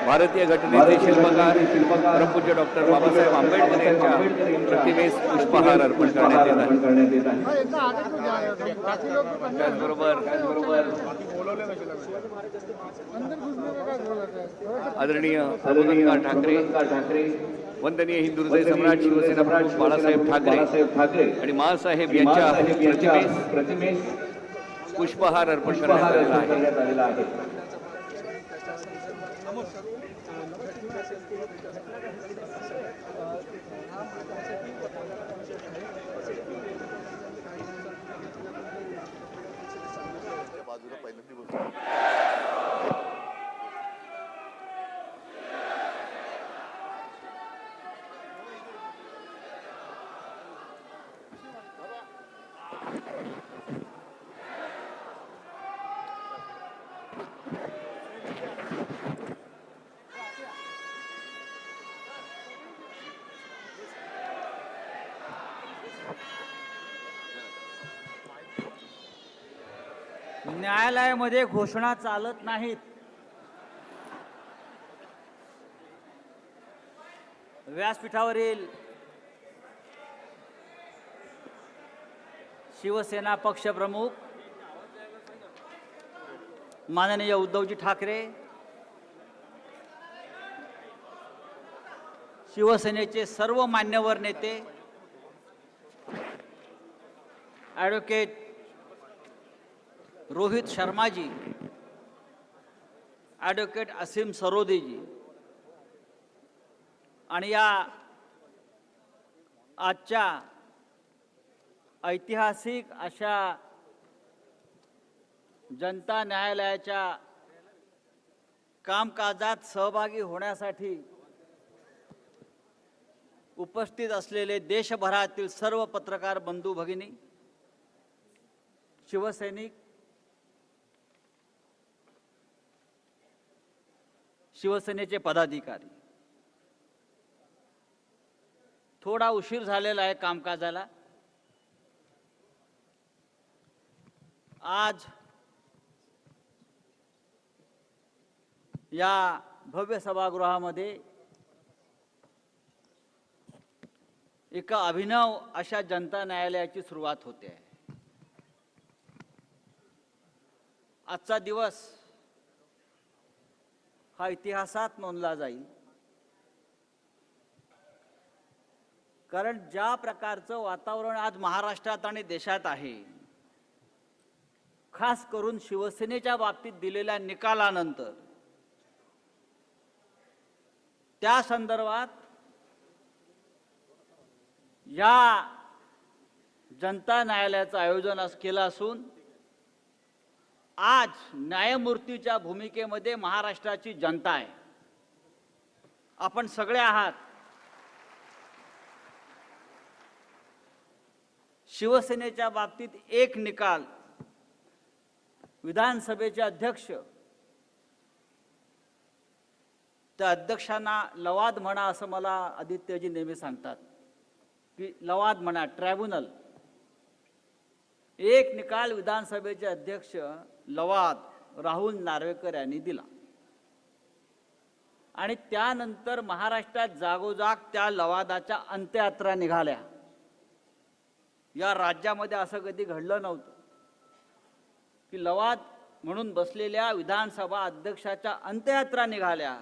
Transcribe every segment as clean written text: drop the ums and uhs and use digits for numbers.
भारतीय घटनेचे शिल्पकार परमपूज्य डॉक्टर बाबासाहेब आंबेडकर यांच्या प्रतिमेस पुष्पहार अर्पण करण्यात येत आहे। त्याचबरोबर आदरणीय प्रबोधनकार ठाकरे, वंदनीय हिंदू हृदय सम्राट शिवसेना प्रमुख बाळासाहेब ठाकरे आणि माँसाहेब यांच्या प्रतिमेस पुष्पहार अर्पण करण्यात आलेला आहे। न्यायालयामध्ये घोषणा चालत नाहीत। व्यासपीठावरील शिवसेना पक्षप्रमुख माननीय उद्धवजी ठाकरे, शिवसेनेचे सर्व मान्यवर नेते, ॲडव्होकेट रोहित शर्माजी, ॲडव्होकेट असीम सरोदेजी आणि या आजच्या ऐतिहासिक अशा जनता न्यायालयाच्या कामकाजात सहभागी होण्यासाठी उपस्थित असलेले देशभरातील सर्व पत्रकार बंधू भगिनी, शिवसैनिक, शिवसेनेचे पदाधिकारी, थोडा उशीर झालेला आहे कामकाजाला। आज या भव्य सभागृहामध्ये एका अभिनव अशा जनता न्यायालयाची सुरुवात होते आहे। आजचा दिवस हा इतिहासात नोंदला जाईल, कारण ज्या प्रकारचं वातावरण आज महाराष्ट्रात आणि देशात आहे, खास करून शिवसेनेच्या बाबतीत दिलेल्या निकालानंतर त्या संदर्भात या जनता न्यायालयाचं आयोजन केलं असून आज न्यायमूर्तीच्या भूमिकेमध्ये महाराष्ट्राची जनता आहे। आपण सगळे आहात। शिवसेनेच्या बाबतीत एक निकाल, विधानसभेचे अध्यक्ष, त्या अध्यक्षांना लवाद म्हणा असं मला आदित्यजी नेहमी सांगतात की लवाद म्हणा, ट्रायब्युनल। एक निकाल विधानसभेचे अध्यक्ष लवाद राहुल नार्वेकर यांनी दिला आणि त्यानंतर महाराष्ट्रात जागोजाग त्या लवादाच्या अंत्ययात्रा निघाल्या। या राज्यामध्ये असं कधी घडलं नव्हतं की लवाद म्हणून बसलेल्या विधानसभा अध्यक्षाच्या अंत्ययात्रा निघाल्या,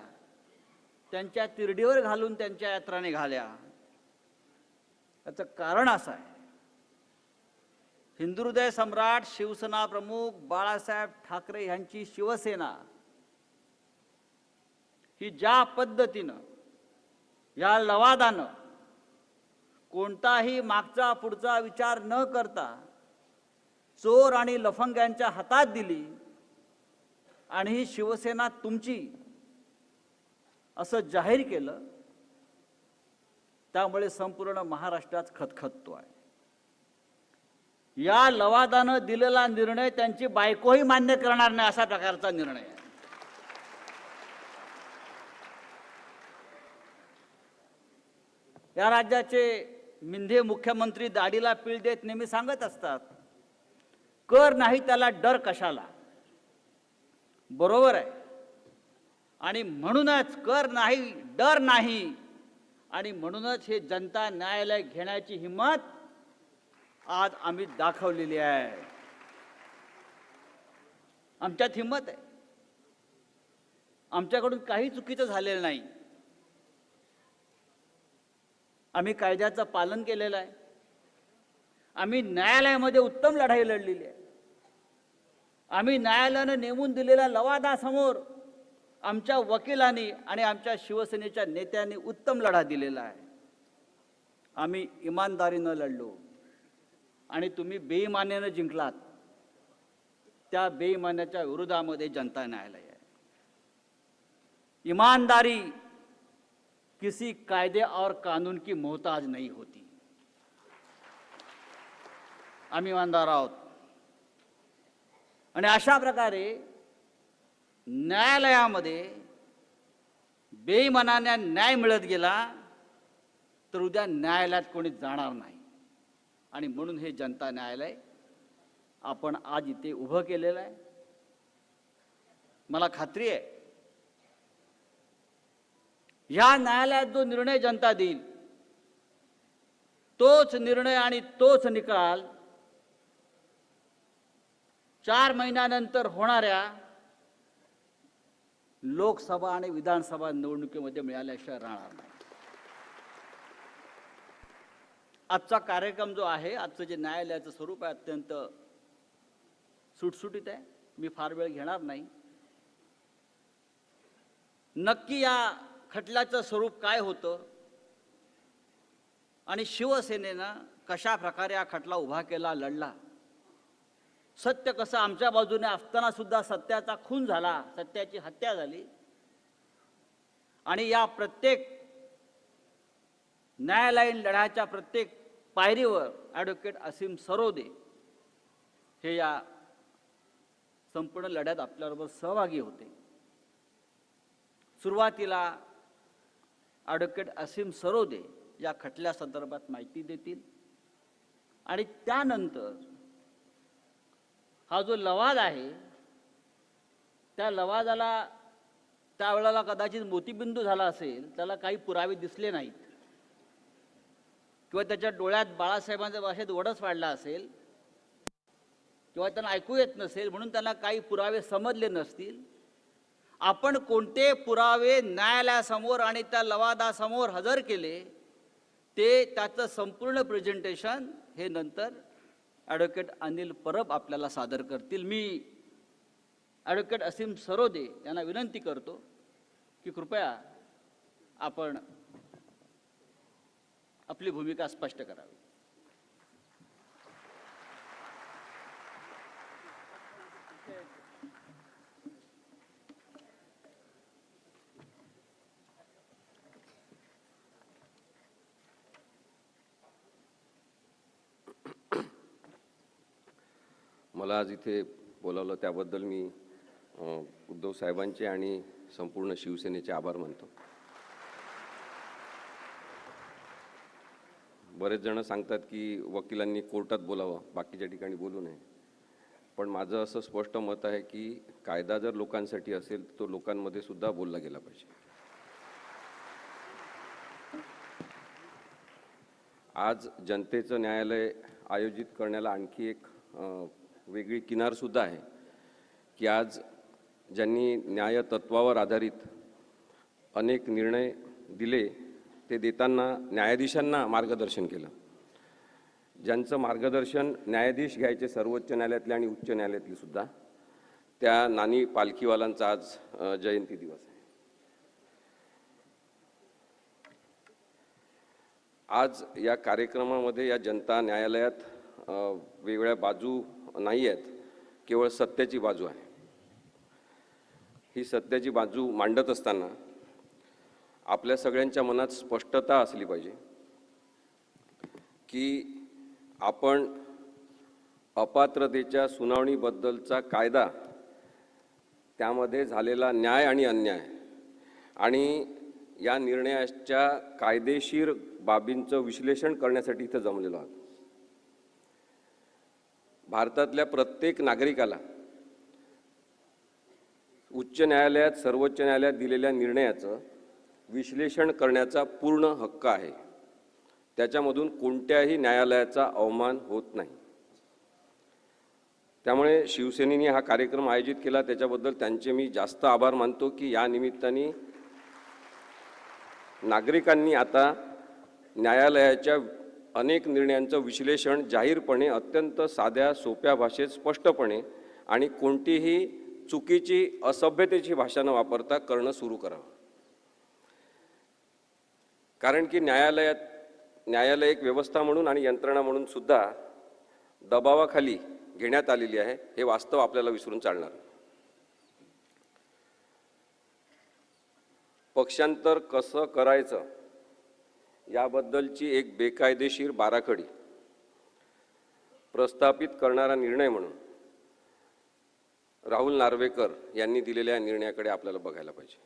त्यांच्या तिरडीवर घालून त्यांच्या यात्रा निघाल्या। याचं कारण असं आहे, हिंदू हृदय सम्राट शिवसेना प्रमुख बाळासाहेब ठाकरे यांची शिवसेना ही ज्या पद्धतीनं या लवादानं कोणताही मागचा पुढचा विचार न करता चोर आणि लफंग्यांच्या हातात दिली आणि ही शिवसेना तुमची असं जाहीर केलं, त्यामुळे संपूर्ण महाराष्ट्रात खतखततो आहे। या लवादानं दिलेला निर्णय त्यांची बायकोही मान्य करणार नाही अशा प्रकारचा निर्णय आहे। या राज्याचे मिंधे मुख्यमंत्री दाढीला पीळ देत नेहमी सांगत असतात, कर नाही त्याला डर कशाला। बरोबर आहे, आणि म्हणूनच कर नाही, डर नाही, आणि म्हणूनच हे जनता न्यायालय घेण्याची हिंमत आज आम्ही दाखवलेली आहे. आमच्यात हिंमत आहे. आमच्याकडून काही चुकीचं झालेलं नाही. आम्ही कायद्याचं पालन केलेलं आहे. आम्ही न्यायालयामध्ये उत्तम लढाई लढलेली आहे. आम्ही न्यायालयानं नेमून दिलेल्या लवादासमोर आमच्या वकिलांनी आणि आमच्या शिवसेनेच्या नेत्यांनी उत्तम लढा दिलेला आहे. आम्ही इमानदारीनं लढलो आणि तुम्ही बेईमानीनं जिंकलात. त्या बेईमानाच्या विरोधामध्ये जनता न्यायालय आहे. ईमानदारी किसी कायदे और कानून की मोहताज नहीं होती. आम्ही ईमानदार आहोत आणि अशा प्रकारे न्यायालयामध्ये बेईमानाने न्याय मिळत गेला तर उद्या न्यायालयात कोणी जाणार नाही. आणि म्हणून हे जनता न्यायालय आपण आज इथे उभं केलेलं आहे. मला खात्री आहे ह्या न्यायालयात जो निर्णय जनता देईल तोच निर्णय आणि तोच निकाल 4 महिन्यानंतर होणाऱ्या लोकसभा आणि विधानसभा निवडणुकीमध्ये मिळाल्याशिवाय राहणार नाही. आजचा कार्यक्रम जो आहे, आजचं जे न्यायालयाचं स्वरूप आहे अत्यंत सुटसुटीत आहे. मी फार वेळ घेणार नाही. नक्की या खटल्याचं स्वरूप काय होतं आणि शिवसेनेनं कशा प्रकारे हा खटला उभा केला, लढला, सत्य कसं आमच्या बाजूने असताना सुद्धा सत्याचा खून झाला, सत्याची हत्या झाली, आणि या प्रत्येक न्यायालयीन लढ्याच्या प्रत्येक पायरीवर ॲडव्होकेट असीम सरोदे हे या संपूर्ण लढ्यात आपल्याबरोबर सहभागी होते. सुरुवातीला ॲडव्होकेट असीम सरोदे या खटल्या संदर्भात माहिती देतील आणि त्यानंतर हा जो लवाद आहे त्या लवादाला त्यावेळेला कदाचित मोतीबिंदू झाला असेल, त्याला काही पुरावे दिसले नाहीत किंवा त्याच्या डोळ्यात बाळासाहेबांच्या भाषेत वडच वाढला असेल किंवा त्यांना ऐकू येत नसेल म्हणून त्यांना काही पुरावे समजले नसतील. आपण कोणते पुरावे न्यायालयासमोर आणि त्या लवादासमोर हजर केले ते त्याचं संपूर्ण प्रेझेंटेशन हे नंतर ॲडव्होकेट अनिल परब आपल्याला सादर करतील. मी ॲडव्होकेट असीम सरोदे यांना विनंती करतो की कृपया आपण आपली भूमिका स्पष्ट करावी. मला आज इथे बोलावलं त्याबद्दल मी उद्धव साहेबांचे आणि संपूर्ण शिवसेनेचे आभार मानतो. बरेच जण सांगतात की वकिलांनी कोर्टात बोलावं, बाकीच्या ठिकाणी बोलू नये. पण माझं असं स्पष्ट मत आहे की कायदा जर लोकांसाठी असेल तर तो लोकांमध्ये सुद्धा बोलला गेला पाहिजे. आज जनतेचं न्यायालय आयोजित करण्याला आणखी एक वेगळी किनारसुद्धा आहे की आज ज्यांनी न्यायतत्वावर आधारित अनेक निर्णय दिले ते देताना न्यायाधीशांना मार्गदर्शन केलं. ज्यांचं मार्गदर्शन न्यायाधीश घ्यायचे सर्वोच्च न्यायालयातले आणि उच्च न्यायालयातले सुद्धा, त्या नानी पालखीवालांचा आज जयंती दिवस आहे. आज या कार्यक्रमामध्ये या जनता न्यायालयात वेगवेगळ्या बाजू नाही आहेत, केवळ सत्याची बाजू आहे. ही सत्याची बाजू मांडत असताना आपल्या सगळ्यांच्या मनात स्पष्टता असली पाहिजे की आपण अपात्रतेच्या सुनावणीबद्दलचा कायदा, त्यामध्ये झालेला न्याय आणि अन्याय आणि या निर्णयाच्या कायदेशीर बाबींचं विश्लेषण करण्यासाठी इथं जमलेलो आहोत. भारतातल्या प्रत्येक नागरिकाला उच्च न्यायालयात सर्वोच्च न्यायालयात दिलेल्या निर्णयाचं विश्लेषण करण्याचा पूर्ण हक्क आहे. त्याच्यामधून कोणत्याही न्यायालयाचा अवमान होत नाही. त्यामुळे शिवसेनेने हा कार्यक्रम आयोजित केला, त्याच्याबद्दल त्यांचे मी जास्त आभार मानतो की या निमित्ताने नागरिकांनी आता न्यायालयाच्या अनेक निर्णयांचं विश्लेषण जाहीरपणे, अत्यंत साध्या सोप्या भाषेत स्पष्टपणे आणि कोणतीही चुकीची असभ्यतेची भाषा न वापरता करणं सुरू करावं. कारण की न्यायालय एक व्यवस्था म्हणून आणि यंत्रणा म्हणून सुद्धा दबावाखाली घेण्यात आलेली आहे, हे वास्तव आपल्याला विसरून चालणार नाही. पक्षांतर कसं करायचं याबद्दलची एक बेकायदेशीर बाराखडी प्रस्थापित करणारा निर्णय म्हणून राहुल नार्वेकर यांनी दिलेल्या निर्णयाकडे आपल्याला बघायला पाहिजे.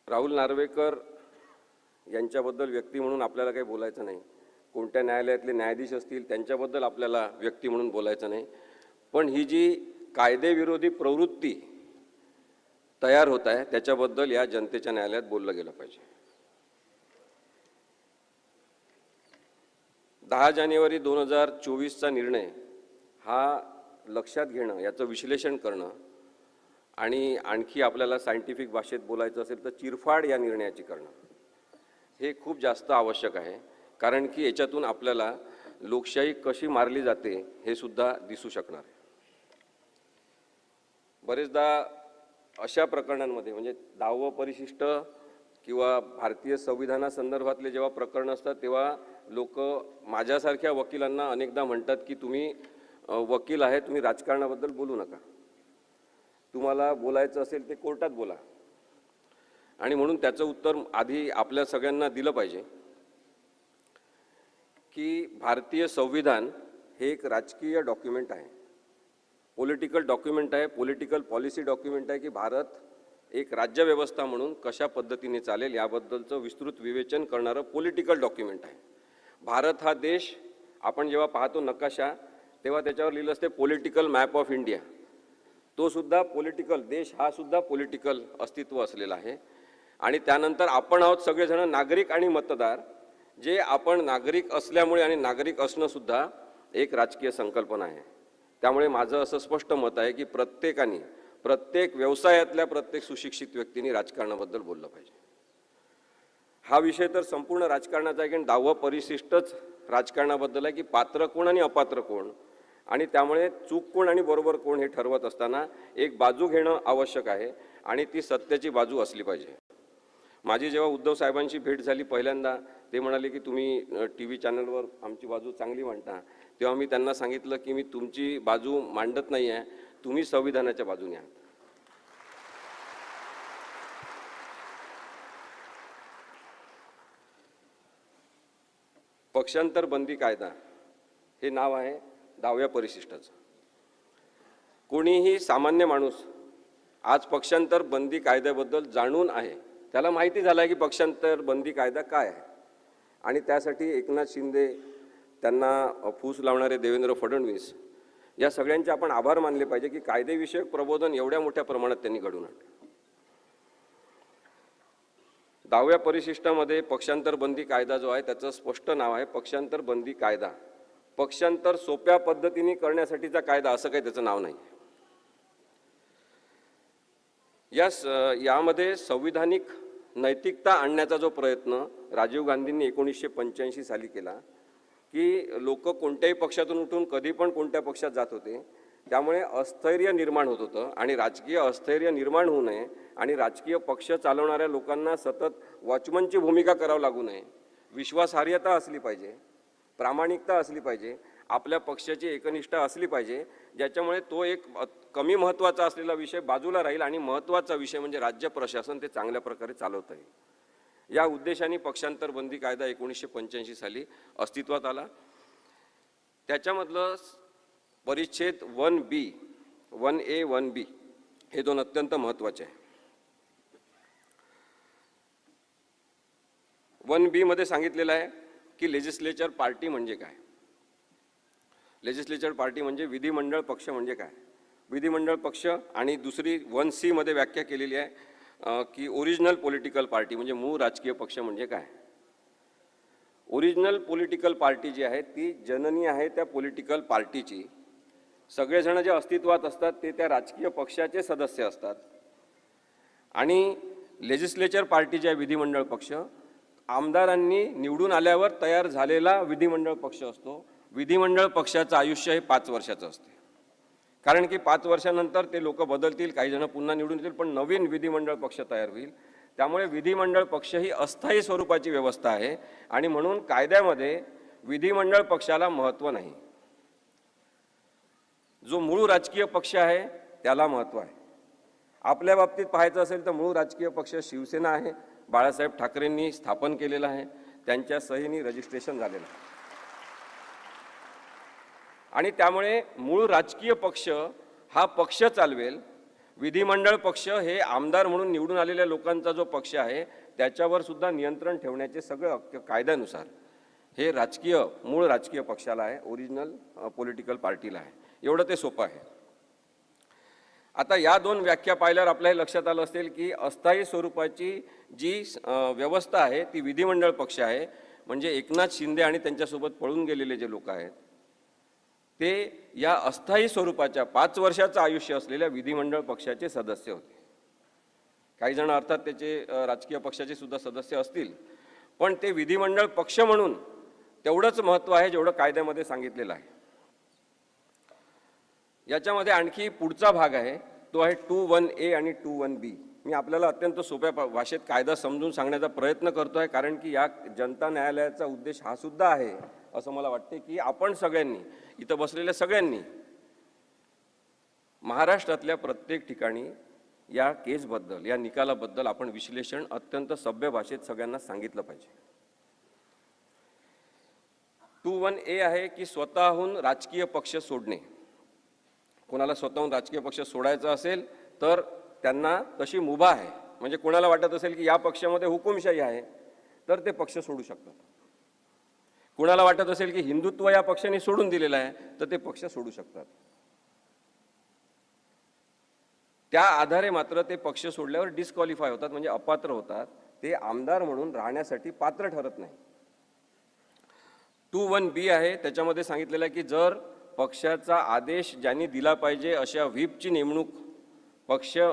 राहुल नार्वेकर यांच्याबद्दल व्यक्ती म्हणून आपल्याला काही बोलायचं नाही. कोणत्या न्यायालयातले न्यायाधीश असतील त्यांच्याबद्दल आपल्याला व्यक्ती म्हणून बोलायचं नाही. पण ही जी कायदेविरोधी प्रवृत्ती तयार होत आहे त्याच्याबद्दल या जनतेच्या न्यायालयात बोललं गेलं पाहिजे. 10 जानेवारी 2024चा निर्णय हा लक्षात घेणं, याचं विश्लेषण करणं आणि आणखी आपल्याला सायंटिफिक भाषेत बोलायचं असेल तर चिरफाड या निर्णयाची करणं हे खूप जास्त आवश्यक आहे. कारण की याच्यातून आपल्याला लोकशाही कशी मारली जाते हे सुद्धा दिसू शकणार आहे. बरेचदा अशा प्रकरणांमध्ये म्हणजे 10वं परिशिष्ट किंवा भारतीय संविधानासंदर्भातले जेव्हा प्रकरण असतात तेव्हा लोक माझ्यासारख्या वकिलांना अनेकदा म्हणतात की तुम्ही वकील आहे, तुम्ही राजकारणाबद्दल बोलू नका, तुम्हाला बोलायचं असेल ते कोर्टात बोला. आणि म्हणून त्याचं उत्तर आधी आपल्या सगळ्यांना दिलं पाहिजे की भारतीय संविधान हे एक राजकीय डॉक्युमेंट आहे, पॉलिटिकल डॉक्युमेंट आहे, पॉलिटिकल पॉलिसी डॉक्युमेंट आहे की भारत एक राज्यव्यवस्था म्हणून कशा पद्धतीने चालेल याबद्दलचं विस्तृत विवेचन करणारं पॉलिटिकल डॉक्युमेंट आहे. भारत हा देश आपण जेव्हा पाहतो नकाशा तेव्हा त्याच्यावर लिहिलं असते पॉलिटिकल मॅप ऑफ इंडिया. तो सुद्धा पॉलिटिकल देश हा सुद्धा पॉलिटिकल अस्तित्व असलेला आहे. आणि त्यानंतर आपण आहोत सगळेजण नागरिक आणि मतदार, जे आपण नागरिक असल्यामुळे आणि नागरिक असणं सुद्धा एक राजकीय संकल्पना आहे. त्यामुळे माझं असं स्पष्ट मत आहे की प्रत्येकाने, प्रत्येक व्यवसायातल्या प्रत्येक सुशिक्षित व्यक्तींनी राजकारणाबद्दल बोललं पाहिजे. हा विषय तर संपूर्ण राजकारणाचा आहे की 10वं परिशिष्टच राजकारणाबद्दल आहे की पात्र कोण आणि अपात्र कोण, आणि त्यामुळे चूक कोण आणि बरोबर कोण हे ठरवत असताना एक बाजू घेणं आवश्यक आहे आणि ती सत्याची बाजू असली पाहिजे. माझी जेव्हा उद्धव साहेबांची भेट झाली पहिल्यांदा, ते म्हणाले की तुम्ही TV चॅनलवर आमची बाजू चांगली मांडता. तेव्हा मी त्यांना सांगितलं की मी तुमची बाजू मांडत नाही आहे, तुम्ही संविधानाच्या बाजूने आहात. पक्षांतर बंदी कायदा हे नाव आहे 10व्या परिशिष्टाचं. कोणीही सामान्य माणूस आज पक्षांतर बंदी कायद्याबद्दल जाणून आहे, त्याला माहिती झालं आहे की पक्षांतर बंदी कायदा काय आहे. आणि त्यासाठी एकनाथ शिंदे, त्यांना फूस लावणारे देवेंद्र फडणवीस, या सगळ्यांचे आपण आभार मानले पाहिजे की कायदेविषयक प्रबोधन एवढ्या मोठ्या प्रमाणात त्यांनी घडवून आणलं. 10व्या परिशिष्टामध्ये पक्षांतर बंदी कायदा जो आहे त्याचं स्पष्ट नाव आहे पक्षांतर बंदी कायदा. पक्षांतर सोप्या पद्धतीने करण्यासाठीचा कायदा असं काही त्याचं नाव नाही. यामध्ये संविधानिक नैतिकता आणण्याचा जो प्रयत्न राजीव गांधींनी 1985 साली केला की लोक कोणत्याही पक्षातून उठून कधी पण कोणत्या पक्षात जात होते, त्यामुळे अस्थैर्य निर्माण होत होतं. आणि राजकीय अस्थैर्य निर्माण होऊ नये आणि राजकीय पक्ष चालवणाऱ्या लोकांना सतत वॉचमनची भूमिका करावी लागू नये, विश्वासार्हता असली पाहिजे, प्रामाणिकता असली पाहिजे, आपल्या पक्षाची एकनिष्ठा असली पाहिजे, ज्याच्यामुळे तो एक कमी महत्त्वाचा असलेला विषय बाजूला राहील आणि महत्त्वाचा विषय म्हणजे राज्य प्रशासन ते चांगल्या प्रकारे चालवता येईल. या उद्देशाने पक्षांतर बंदी कायदा 1985 साली अस्तित्वात आला. त्याच्यामधलं परिच्छेद 1B, 1A, 1B हे दोन अत्यंत महत्त्वाचे आहे. 1B मध्ये सांगितलेलं आहे की लेजिस्लेचर पार्टी म्हणजे काय. लेजिस्लेचर पार्टी म्हणजे विधिमंडळ पक्ष म्हणजे काय? विधिमंडळ पक्ष आणि दुसरी 1C मध्ये व्याख्या केलेली आहे की ओरिजिनल पॉलिटिकल पार्टी म्हणजे मूळ राजकीय पक्ष म्हणजे काय? ओरिजिनल पॉलिटिकल पार्टी जी आहे ती जननी आहे त्या पॉलिटिकल पार्टीची. सगळेजण जे अस्तित्वात असतात ते त्या राजकीय पक्षाचे सदस्य असतात. आणि लेजिस्लेचर पार्टी जी आहे विधिमंडळ पक्ष आमदारांनी निवडून आल्यावर तयार झालेला विधिमंडळ पक्ष असतो. विधिमंडळ पक्षाचं आयुष्य हे 5 वर्षाचं असते. कारण की 5 वर्षानंतर ते लोक बदलतील, काही जण पुन्हा निवडून येतील, पण नवीन विधिमंडळ पक्ष तयार होईल. त्यामुळे विधिमंडळ पक्ष ही अस्थायी स्वरूपाची व्यवस्था आहे आणि म्हणून कायद्यामध्ये विधिमंडळ पक्षाला महत्त्व नाही. जो मूळ राजकीय पक्ष आहे त्याला महत्त्व आहे. आपल्या बाबतीत पाहायचं असेल तर मूळ राजकीय पक्ष शिवसेना आहे. बाळासाहेब ठाकरेंनी स्थापन केलेला आहे, त्यांच्या सहीने रजिस्ट्रेशन झालेलं आहे. आणि त्यामुळे मूळ राजकीय पक्ष हा पक्ष चालवेल. विधिमंडळ पक्ष हे आमदार म्हणून निवडून आलेल्या लोकांचा जो पक्ष आहे त्याच्यावर सुद्धा नियंत्रण ठेवण्याचे सगळं हक्क कायद्यानुसार हे मूळ राजकीय पक्षाला आहे, ओरिजिनल पॉलिटिकल पार्टीला आहे. एवढं ते सोपं आहे. आता या 2 व्याख्या पाहिल्यावर आपल्या लक्षात आलं असेल की अस्थायी स्वरूपाची जी व्यवस्था आहे ती विधिमंडळ पक्ष आहे. म्हणजे एकनाथ शिंदे आणि त्यांच्यासोबत पळून गेलेले जे लोक आहेत ते या अस्थायी स्वरूपाच्या 5 वर्षाचं आयुष्य असलेल्या विधिमंडळ पक्षाचे सदस्य होते. काही जण अर्थात त्याचे राजकीय पक्षाचे सुद्धा सदस्य असतील, पण ते विधिमंडळ पक्ष म्हणून तेवढंच महत्त्व आहे जेवढं कायद्यामध्ये सांगितलेलं आहे. याच्यामध्ये आणखी पुढचा भाग आहे, तो आहे 21A आणि 21B. मी आपल्याला अत्यंत सोप्या भाषेत कायदा समजून सांगण्याचा प्रयत्न करतो आहे, कारण की या जनता न्यायालयाचा उद्देश हा सुद्धा आहे असं मला वाटते की आपण सगळ्यांनी, इथं बसलेल्या सगळ्यांनी महाराष्ट्रातल्या प्रत्येक ठिकाणी या केसबद्दल, या निकालाबद्दल आपण विश्लेषण अत्यंत सभ्य भाषेत सगळ्यांना सांगितलं पाहिजे. 21A आहे की स्वतःहून राजकीय पक्ष सोडणे. कोणाला स्वतःहून राजकीय पक्ष सोडायचा असेल तर त्यांना तशी मुभा आहे. म्हणजे कोणाला वाटत असेल की या पक्षामध्ये हुकुमशाही आहे तर ते पक्ष सोडू शकतात. कोणाला वाटत असेल की हिंदुत्व या पक्षाने सोडून दिलेलं आहे तर ते पक्ष सोडू शकतात. त्या आधारे मात्र ते पक्ष सोडल्यावर डिस्क्वालिफाय होतात, म्हणजे अपात्र होतात. ते आमदार म्हणून राहण्यासाठी पात्र ठरत नाही. 21B आहे, त्याच्यामध्ये सांगितलेलं आहे की जर पक्षाचा आदेश ज्यांनी दिला पाहिजे अशा व्हीपची नेमणूक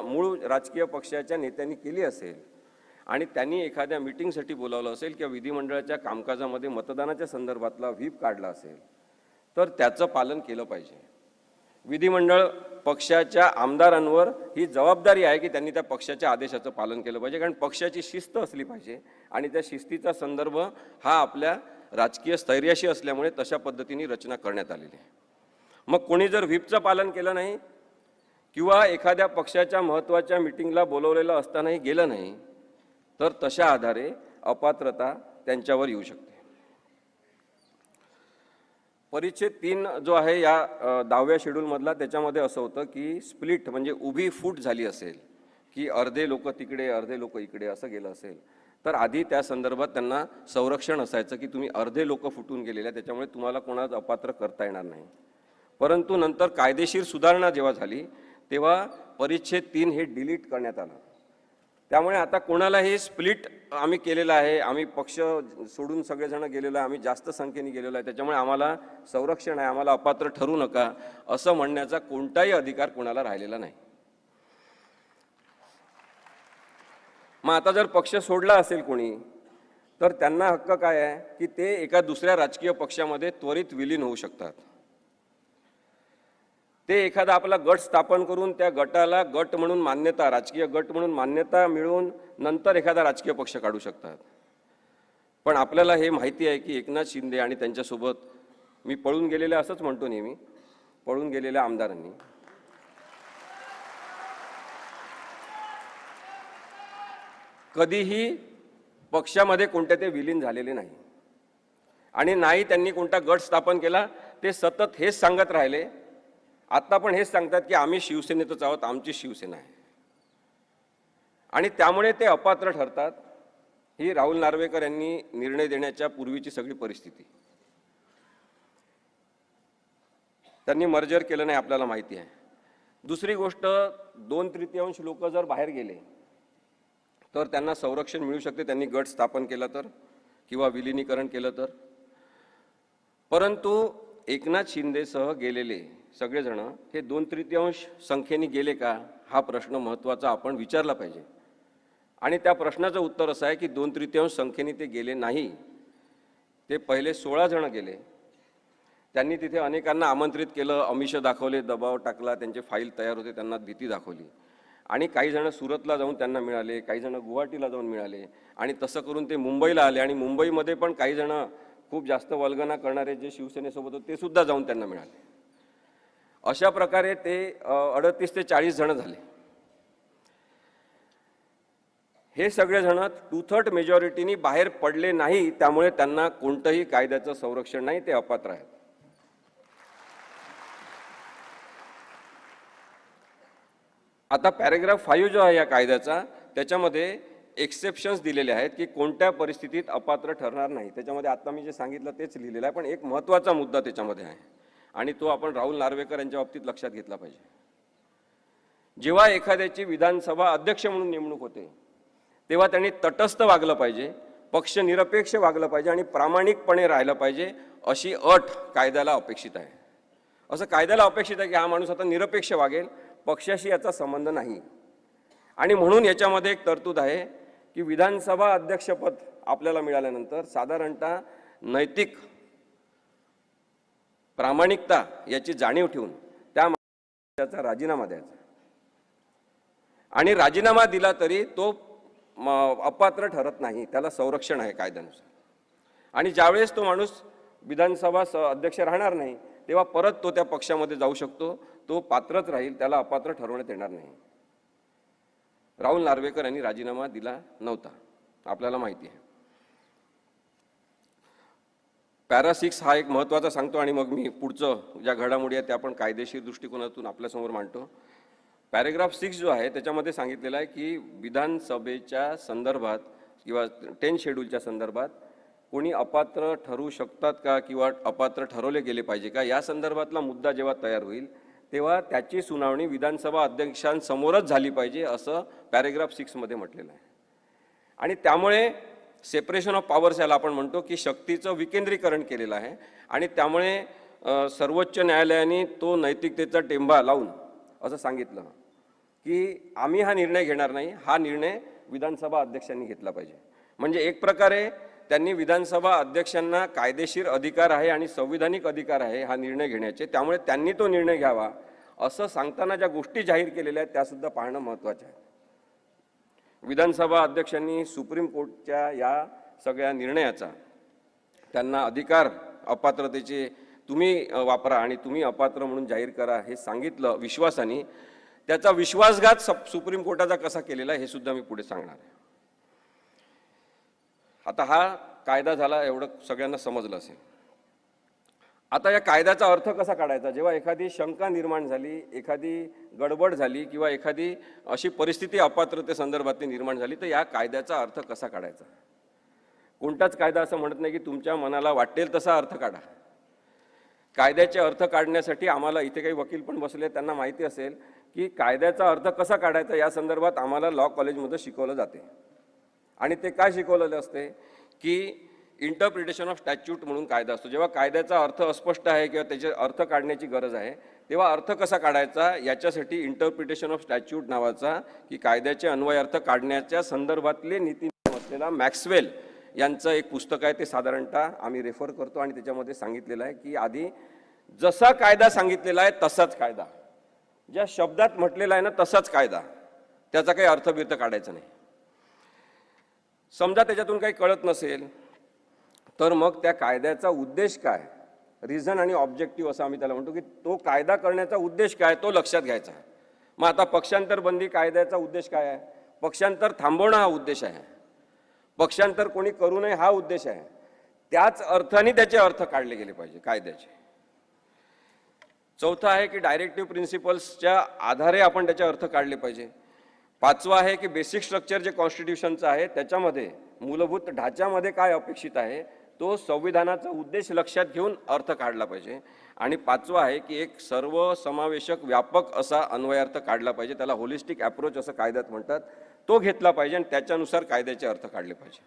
मूळ राजकीय पक्षाच्या नेत्यांनी केली असेल आणि त्यांनी एखाद्या मीटिंगसाठी बोलावलं असेल किंवा विधिमंडळाच्या कामकाजामध्ये मतदानाच्या संदर्भातला व्हीप काढला असेल तर त्याचं पालन केलं पाहिजे. विधिमंडळ पक्षाच्या आमदारांवर ही जबाबदारी आहे की त्यांनी त्या पक्षाच्या आदेशाचं पालन केलं पाहिजे, कारण पक्षाची शिस्त असली पाहिजे आणि त्या शिस्तीचा संदर्भ हा आपल्या राजकीय स्थैर्याशी असल्यामुळे तशा पद्धतीने रचना करण्यात आलेली आहे. मग कोणी जर व्हीपचं पालन केलं नाही किंवा एखाद्या पक्षाच्या महत्त्वाच्या मीटिंगला बोलवलेलं असतानाही गेलं नाही तर तशा आधारे अपात्रता त्यांच्यावर येऊ शकते. परिच्छेद 3 जो आहे या 10व्या शेड्यूलमधला, त्याच्यामध्ये असं होतं की स्प्लिट म्हणजे उभी फूट झाली असेल की अर्धे लोक तिकडे अर्धे लोक इकडे असं गेलं असेल तर आधी त्या संदर्भात त्यांना संरक्षण असायचं की तुम्ही अर्धे लोक फुटून गेलेले, त्याच्यामुळे तुम्हाला कोणाच अपात्र करता येणार नाही. परंतु नंतर कायदेशीर सुधारणा जेव्हा झाली तेव्हा परिच्छेद 3 हे डिलीट करण्यात आलं. त्यामुळे आता कोणालाही स्प्लिट आम्ही केलेला आहे, आम्ही पक्ष सोडून सगळेजण गेलेलो आहे, आम्ही जास्त संख्येने गेलेलो आहे, त्याच्यामुळे आम्हाला संरक्षण आहे, आम्हाला अपात्र ठरू नका असं म्हणण्याचा कोणताही अधिकार कोणाला राहिलेला नाही. मग आता जर पक्ष सोडला असेल कोणी तर त्यांना हक्क काय आहे की ते एका दुसऱ्या राजकीय पक्षामध्ये त्वरित विलीन होऊ शकतात. ते एखादा आपला गट स्थापन करून त्या गटाला गट म्हणून मान्यता, राजकीय गट म्हणून मान्यता मिळवून नंतर एखादा राजकीय पक्ष काढू शकतात. पण आपल्याला हे माहिती आहे की एकनाथ शिंदे आणि त्यांच्यासोबत मी पळून गेलेल्या, असंच म्हणतो नेहमी, पळून गेलेल्या आमदारांनी कधीही पक्षामध्ये कोणत्या ते विलीन झालेले नाही आणि नाही त्यांनी कोणता गट स्थापन केला. ते सतत हेच सांगत राहिले. आता पण हेच सांगतात की आम्ही शिवसेनेतच आहोत, आमची शिवसेना आहे, आणि त्यामुळे ते अपात्र ठरतात. ही राहुल नार्वेकर यांनी निर्णय देण्याच्या पूर्वीची सगळी परिस्थिती. त्यांनी मर्जर केलं नाही आपल्याला माहिती आहे. दुसरी गोष्ट, 2/3 लोक जर बाहेर गेले तर त्यांना संरक्षण मिळू शकते, त्यांनी गट स्थापन केलं तर किंवा विलिनीकरण केलं तर. परंतु एकनाथ शिंदेसह गेलेले सगळेजण हे 2/3 संख्येने गेले का, हा प्रश्न महत्त्वाचा आपण विचारला पाहिजे. आणि त्या प्रश्नाचं उत्तर असं आहे की 2/3 संख्येने ते गेले नाही. ते पहिले 16 जण गेले. त्यांनी तिथे अनेकांना आमंत्रित केलं, आमिष दाखवले, दबाव टाकला, त्यांचे फाईल तयार होते, त्यांना भीती दाखवली. आणि काही जण सुरतला जाऊन त्यांना मिळाले, काही जण गुवाहाटीला जाऊन मिळाले, आणि तसं करून ते मुंबईला आले. आणि मुंबईमध्ये पण काही जण खूप जास्त वल्गना करणारे जे शिवसेनेसोबत होते ते सुद्धा जाऊन त्यांना मिळाले. अशा प्रकारे ते 38 ते 40 जण झाले. हे सगळेजण 2/3 मेजॉरिटीनी बाहेर पडले नाही, त्यामुळे त्यांना कोणतंही कायद्याचं संरक्षण नाही, ते अपात्र आहेत. आता पॅरेग्राफ 5 जो आहे या कायद्याचा, त्याच्यामध्ये एक्सेप्शन्स दिलेले आहेत की कोणत्या परिस्थितीत अपात्र ठरणार नाही. त्याच्यामध्ये आता मी जे सांगितलं तेच लिहिलेलं आहे, पण एक महत्त्वाचा मुद्दा त्याच्यामध्ये आहे आणि तो आपण राहुल नार्वेकर यांच्या बाबतीत लक्षात घेतला पाहिजे. जेव्हा एखाद्याची विधानसभा अध्यक्ष म्हणून नेमणूक होते तेव्हा त्यांनी तटस्थ वागलं पाहिजे, पक्षनिरपेक्ष वागलं पाहिजे आणि प्रामाणिकपणे राहिलं पाहिजे, अशी अट कायद्याला अपेक्षित आहे. असं कायद्याला अपेक्षित आहे की हा माणूस आता निरपेक्ष वागेल, पक्षाशी याचा संबंध नाही. आणि म्हणून याच्यामध्ये एक तरतूद आहे की विधानसभा अध्यक्षपद आपल्याला मिळाल्यानंतर साधारणतः नैतिक प्रामाणिकता याची जाणीव ठेवून त्या माणसाचा राजीनामा द्यायचा. आणि राजीनामा दिला तरी तो अपात्र ठरत नाही, त्याला संरक्षण आहे कायद्यानुसार. आणि ज्यावेळेस तो माणूस विधानसभा अध्यक्ष राहणार नाही तेव्हा परत तो त्या पक्षामध्ये जाऊ शकतो, तो पात्रच राहील, त्याला अपात्र ठरवण्यात येणार नाही. राहुल नार्वेकर यांनी राजीनामा दिला नव्हता, आपल्याला माहिती आहे. पॅरा 6 हा एक महत्त्वाचा सांगतो आणि मग मी पुढचं ज्या घडामोडी आहेत त्या आपण कायदेशीर दृष्टिकोनातून आपल्यासमोर मांडतो. पॅरेग्राफ 6 जो आहे त्याच्यामध्ये सांगितलेलं आहे की विधानसभेच्या संदर्भात किंवा 10 शेड्यूलच्या संदर्भात कोणी अपात्र ठरू शकतात का किंवा अपात्र ठरवले गेले पाहिजे का, या संदर्भातला मुद्दा जेव्हा तयार होईल तेव्हा त्याची सुनावणी विधानसभा अध्यक्षांसमोरच झाली पाहिजे, असं पॅरेग्राफ 6 मध्ये म्हटलेलं आहे. आणि त्यामुळे सेपरेशन ऑफ पॉवर्स याला आपण म्हणतो की शक्तीचं विकेंद्रीकरण केलेलं आहे. आणि त्यामुळे सर्वोच्च न्यायालयाने तो नैतिकतेचा टेंबा लावून असं सांगितलं की आम्ही हा निर्णय घेणार नाही, हा निर्णय विधानसभा अध्यक्षांनी घेतला पाहिजे. म्हणजे एक प्रकारे त्यांनी विधानसभा अध्यक्षांना कायदेशीर अधिकार आहे आणि संविधानिक अधिकार आहे हा निर्णय घेण्याचे, त्यामुळे त्यांनी तो निर्णय घ्यावा असं सांगताना ज्या गोष्टी जाहीर केलेल्या आहेत त्यासुद्धा पाहणं महत्त्वाचं आहे. विधानसभा अध्यक्षांनी सुप्रीम कोर्टच्या या सगळ्या निर्णयाचा त्यांना अधिकार अपात्रतेचे तुम्ही वापरा आणि तुम्ही अपात्र म्हणून जाहीर करा हे सांगितलं विश्वासाने, त्याचा विश्वासघात सुप्रीम कोर्टाचा कसा केलेला हे सुद्धा मी पुढे सांगणार आहे. आता हा कायदा झाला, एवढं सगळ्यांना समजलं असेल. आता या कायद्याचा अर्थ कसा काढायचा, जेव्हा एखादी शंका निर्माण झाली, एखादी गडबड झाली किंवा एखादी अशी परिस्थिती अपात्रते संदर्भातली निर्माण झाली, तर या कायद्याचा अर्थ कसा काढायचा. कोणताच कायदा असं म्हणत नाही की तुमच्या मनाला वाटेल तसा अर्थ काढा. कायद्याचे अर्थ काढण्यासाठी आम्हाला इथे काही वकील पण बसले, त्यांना माहिती असेल की कायद्याचा अर्थ कसा काढायचा या संदर्भात आम्हाला लॉ कॉलेजमध्ये शिकवलं जाते. आणि ते काय शिकवलेलं असते की इंटरप्रिटेशन ऑफ स्टॅच्यूट म्हणून कायदा असतो. जेव्हा कायद्याचा अर्थ अस्पष्ट आहे किंवा त्याचे अर्थ काढण्याची गरज आहे तेव्हा अर्थ कसा काढायचा याच्यासाठी इंटरप्रिटेशन ऑफ स्टॅच्यूट नावाचा की कायद्याचे अन्वय अर्थ काढण्याच्या संदर्भातले नीतिनियम असलेला मॅक्सवेल यांचं एक पुस्तक आहे, ते साधारणतः आम्ही रेफर करतो. आणि त्याच्यामध्ये सांगितलेलं आहे की आधी जसा कायदा सांगितलेला आहे तसाच कायदा, ज्या शब्दात म्हटलेला आहे ना तसाच कायदा, त्याचा काही अर्थबिर्थ काढायचा नाही. समजा त्याच्यातून काही कळत नसेल तर मग त्या कायद्याचा उद्देश काय, रिझन आणि ऑब्जेक्टिव्ह असं आम्ही त्याला म्हणतो की तो कायदा करण्याचा उद्देश काय तो लक्षात घ्यायचा. मग आता पक्षांतर बंदी कायद्याचा उद्देश काय आहे, पक्षांतर थांबवणं हा उद्देश आहे, पक्षांतर कोणी करू नये हा उद्देश आहे. त्याच अर्थाने त्याचे अर्थ काढले गेले पाहिजे कायद्याचे. चौथा आहे की डायरेक्टिव्ह प्रिन्सिपल्सच्या आधारे आपण त्याचे अर्थ काढले पाहिजे. पाचवा आहे की बेसिक स्ट्रक्चर जे कॉन्स्टिट्यूशनचं आहे त्याच्यामध्ये मूलभूत ढाच्यामध्ये काय अपेक्षित आहे तो संविधानाचा उद्देश लक्षात घेऊन अर्थ काढला पाहिजे. आणि पाचवा आहे की एक सर्वसमावेशक व्यापक असा अन्वयार्थ काढला पाहिजे, त्याला होलिस्टिक अप्रोच असं कायद्यात म्हणतात, तो घेतला पाहिजे आणि त्याच्यानुसार कायद्याचे अर्थ काढले पाहिजे.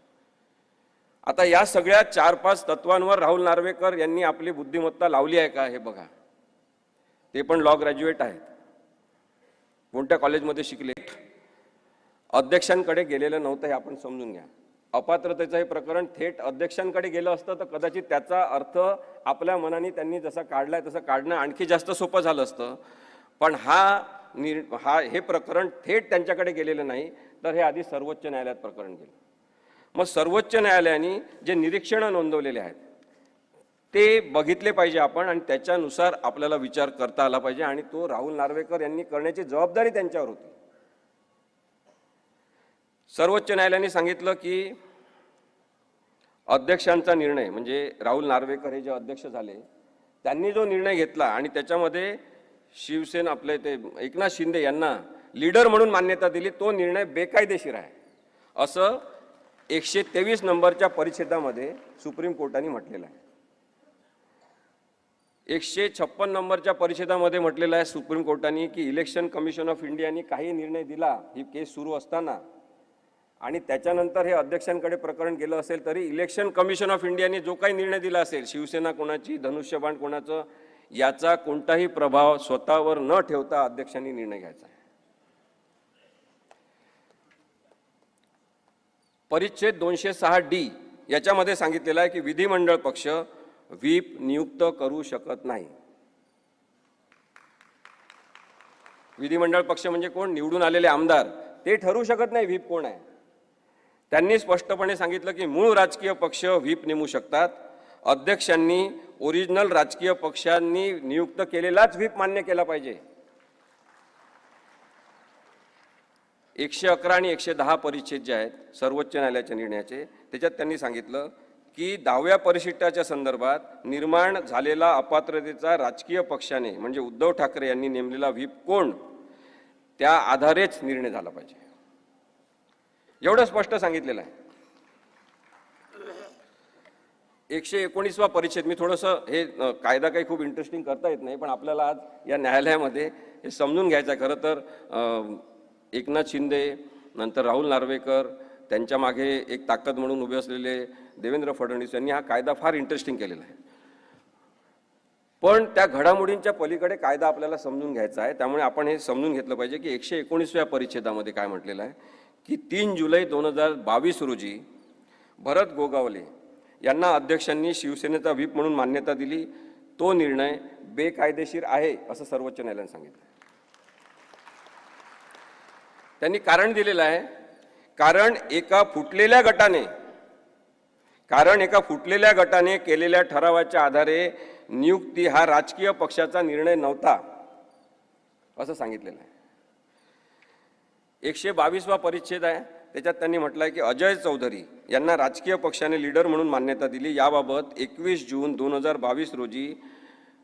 आता या सगळ्या 4-5 तत्वांवर राहुल नार्वेकर यांनी आपली बुद्धिमत्ता लावली आहे का हे बघा. ते पण लॉ ग्रॅज्युएट आहेत, कोणत्या कॉलेजमध्ये शिकले, अध्यक्षांकडे गेलेलं नव्हतं हे आपण समजून घ्या. अपात्रतेचं हे प्रकरण थेट अध्यक्षांकडे गेलं असतं तर कदाचित त्याचा अर्थ आपल्या मनाने त्यांनी जसा काढलाय तसं काढणं आणखी जास्त सोपं झालं असतं. पण हे प्रकरण थेट त्यांच्याकडे गेलेलं नाही, तर हे आधी सर्वोच्च न्यायालयात प्रकरण गेलं. मग सर्वोच्च न्यायालयाने जे निरीक्षणं नोंदवलेले आहेत ते बघितले पाहिजे आपण, आणि त्याच्यानुसार आपल्याला विचार करता आला पाहिजे. आणि तो राहुल नार्वेकर यांनी करण्याची जबाबदारी त्यांच्यावर होती. सर्वोच्च न्यायालयाने सांगितलं की अध्यक्षांचा निर्णय, म्हणजे राहुल नार्वेकर हे जे अध्यक्ष झाले त्यांनी जो निर्णय घेतला आणि त्याच्यामध्ये शिवसेना आपले ते एकनाथ शिंदे यांना लीडर म्हणून मान्यता दिली, तो निर्णय बेकायदेशीर आहे असं 123 नंबरच्या परिच्छेदामध्ये सुप्रीम कोर्टाने म्हटलेलं आहे. 156 नंबरच्या परिच्छेदामध्ये म्हटलेलं आहे सुप्रीम कोर्टाने की इलेक्शन कमिशन ऑफ इंडियाने काही निर्णय दिला ही केस सुरू असताना आणि त्याच्यानंतर हे अध्यक्षांकडे प्रकरण गेलं असेल तरी इलेक्शन कमिशन ऑफ इंडियाने जो काही निर्णय दिला असेल, शिवसेना कोणाची, धनुष्यबाण कोणाचं, याचा कोणताही प्रभाव स्वतःवर न ठेवता अध्यक्षांनी निर्णय घ्यायचा आहे. परिच्छेद 206D याच्यामध्ये सांगितलेलं आहे की विधिमंडळ पक्ष व्हीप नियुक्त करू शकत नाही. विधिमंडळ पक्ष म्हणजे कोण? निवडून आलेले आमदार, ते ठरवू शकत नाही व्हीप कोण आहे. त्यांनी स्पष्टपणे सांगितलं की मूळ राजकीय पक्ष व्हीप नेमू शकतात. अध्यक्षांनी ओरिजिनल राजकीय पक्षांनी नियुक्त केलेलाच व्हीप मान्य केला पाहिजे. 111 आणि 110 परिच्छेद जे आहेत सर्वोच्च न्यायालयाच्या निर्णयाचे, त्याच्यात त्यांनी सांगितलं की 10व्या परिशिष्टाच्या संदर्भात निर्माण झालेला अपात्रतेचा राजकीय पक्षाने म्हणजे उद्धव ठाकरे यांनी नेमलेला व्हीप कोण, त्या आधारेच निर्णय झाला पाहिजे. एवढं स्पष्ट सांगितलेलं आहे. 119वा परिच्छेद, मी थोडंसं हे कायदा काही खूप इंटरेस्टिंग करता येत नाही, पण आपल्याला आज या न्यायालयामध्ये हे समजून घ्यायचं आहे. खरं तर एकनाथ शिंदे, नंतर राहुल नार्वेकर, त्यांच्या मागे एक ताकद म्हणून उभे असलेले देवेंद्र फडणवीस यांनी हा कायदा फार इंटरेस्टिंग केलेला आहे. पण त्या घडामोडींच्या पलीकडे कायदा आपल्याला समजून घ्यायचा आहे. त्यामुळे आपण हे समजून घेतलं पाहिजे की 119व्या परिच्छेदामध्ये काय म्हटलेलं आहे की 3 जुलै 2022 रोजी भरत गोगावले यांना अध्यक्षांनी शिवसेनेचा व्हीप म्हणून मान्यता दिली, तो निर्णय बेकायदेशीर आहे असं सर्वोच्च न्यायालयाने सांगितलं. त्यांनी कारण दिलेलं आहे, कारण एका फुटलेल्या गटाने केलेल्या ठरावाच्या आधारे नियुक्ती हा राजकीय पक्षाचा निर्णय नव्हता असं सांगितलेलं आहे. 122वा परिच्छेद आहे, त्याच्यात त्यांनी म्हटलं आहे की अजय चौधरी यांना राजकीय पक्षाने लीडर म्हणून मान्यता दिली. याबाबत 21 जून 2022 रोजी